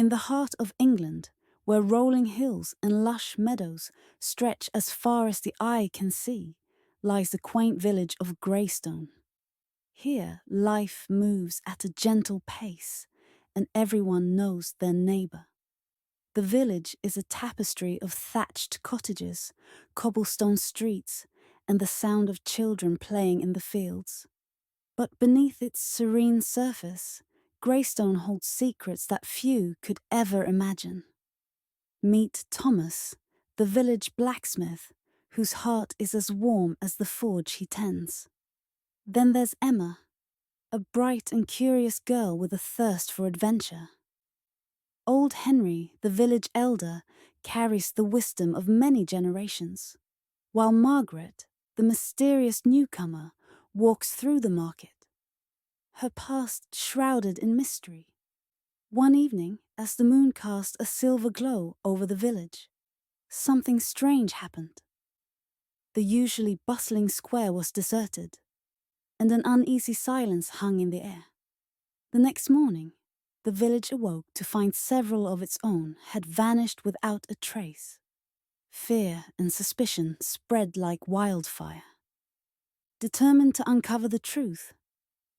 In the heart of England, where rolling hills and lush meadows stretch as far as the eye can see, lies the quaint village of Greystone. Here, life moves at a gentle pace, and everyone knows their neighbour. The village is a tapestry of thatched cottages, cobblestone streets, and the sound of children playing in the fields. But beneath its serene surface, Greystone holds secrets that few could ever imagine. Meet Thomas, the village blacksmith, whose heart is as warm as the forge he tends. Then there's Emma, a bright and curious girl with a thirst for adventure. Old Henry, the village elder, carries the wisdom of many generations, while Margaret, the mysterious newcomer, walks through the market, her past shrouded in mystery. One evening, as the moon cast a silver glow over the village, something strange happened. The usually bustling square was deserted, and an uneasy silence hung in the air. The next morning, the village awoke to find several of its own had vanished without a trace. Fear and suspicion spread like wildfire. Determined to uncover the truth,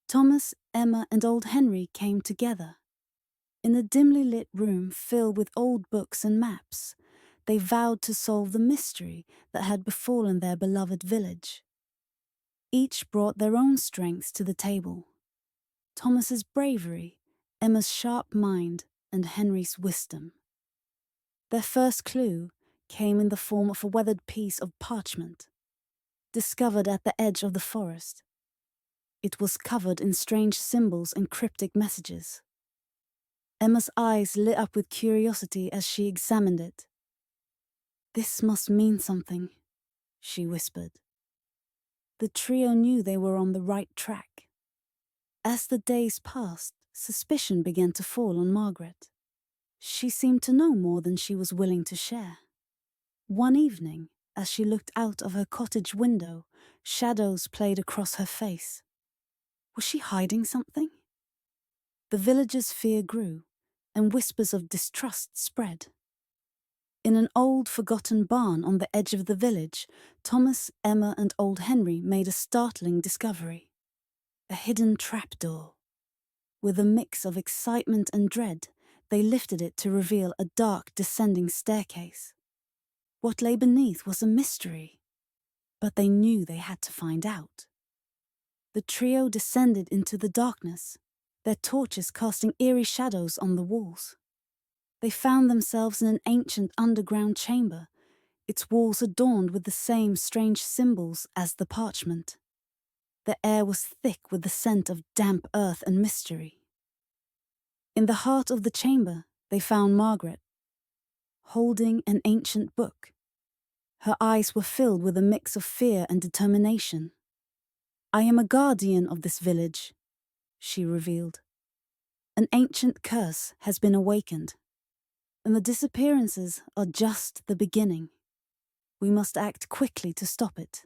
Thomas, Emma, and old Henry came together. In a dimly lit room filled with old books and maps, they vowed to solve the mystery that had befallen their beloved village. Each brought their own strengths to the table. Thomas's bravery, Emma's sharp mind, and Henry's wisdom. Their first clue came in the form of a weathered piece of parchment, discovered at the edge of the forest. It was covered in strange symbols and cryptic messages. Emma's eyes lit up with curiosity as she examined it. "This must mean something," she whispered. The trio knew they were on the right track. As the days passed, suspicion began to fall on Margaret. She seemed to know more than she was willing to share. One evening, as she looked out of her cottage window, shadows played across her face. Was she hiding something? The villagers' fear grew, and whispers of distrust spread. In an old, forgotten barn on the edge of the village, Thomas, Emma, and old Henry made a startling discovery. A hidden trapdoor. With a mix of excitement and dread, they lifted it to reveal a dark, descending staircase. What lay beneath was a mystery, but they knew they had to find out. The trio descended into the darkness, their torches casting eerie shadows on the walls. They found themselves in an ancient underground chamber, its walls adorned with the same strange symbols as the parchment. The air was thick with the scent of damp earth and mystery. In the heart of the chamber, they found Margaret, holding an ancient book. Her eyes were filled with a mix of fear and determination. "I am a guardian of this village," she revealed. "An ancient curse has been awakened, and the disappearances are just the beginning. We must act quickly to stop it."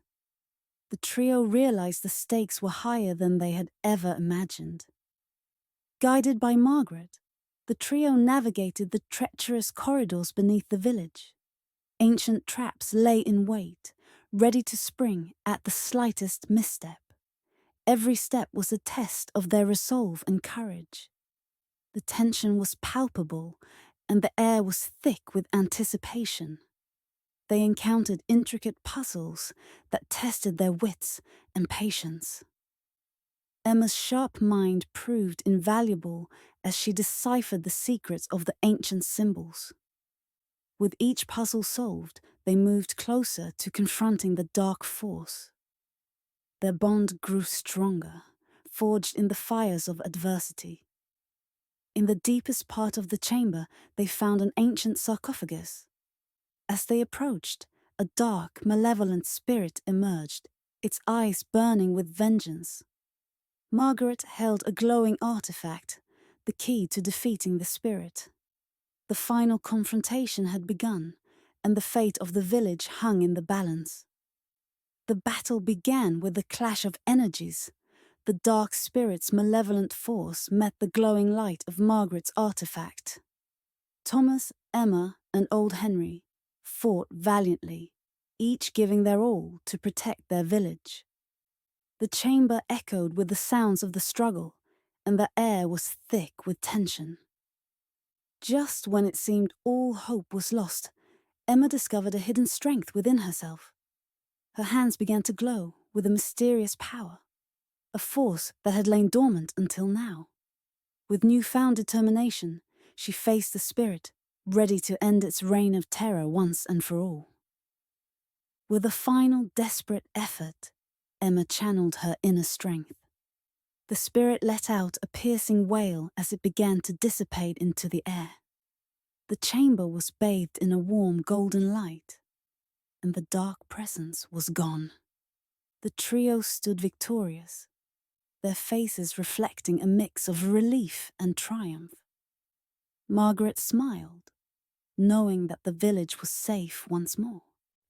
The trio realized the stakes were higher than they had ever imagined. Guided by Margaret, the trio navigated the treacherous corridors beneath the village. Ancient traps lay in wait, ready to spring at the slightest misstep. Every step was a test of their resolve and courage. The tension was palpable, and the air was thick with anticipation. They encountered intricate puzzles that tested their wits and patience. Emma's sharp mind proved invaluable as she deciphered the secrets of the ancient symbols. With each puzzle solved, they moved closer to confronting the dark force. Their bond grew stronger, forged in the fires of adversity. In the deepest part of the chamber, they found an ancient sarcophagus. As they approached, a dark, malevolent spirit emerged, its eyes burning with vengeance. Margaret held a glowing artifact, the key to defeating the spirit. The final confrontation had begun, and the fate of the village hung in the balance. The battle began with a clash of energies. The dark spirit's malevolent force met the glowing light of Margaret's artifact. Thomas, Emma, and old Henry fought valiantly, each giving their all to protect their village. The chamber echoed with the sounds of the struggle, and the air was thick with tension. Just when it seemed all hope was lost, Emma discovered a hidden strength within herself. Her hands began to glow with a mysterious power, a force that had lain dormant until now. With newfound determination, she faced the spirit, ready to end its reign of terror once and for all. With a final desperate effort, Emma channeled her inner strength. The spirit let out a piercing wail as it began to dissipate into the air. The chamber was bathed in a warm golden light, and the dark presence was gone. The trio stood victorious, their faces reflecting a mix of relief and triumph. Margaret smiled, knowing that the village was safe once more.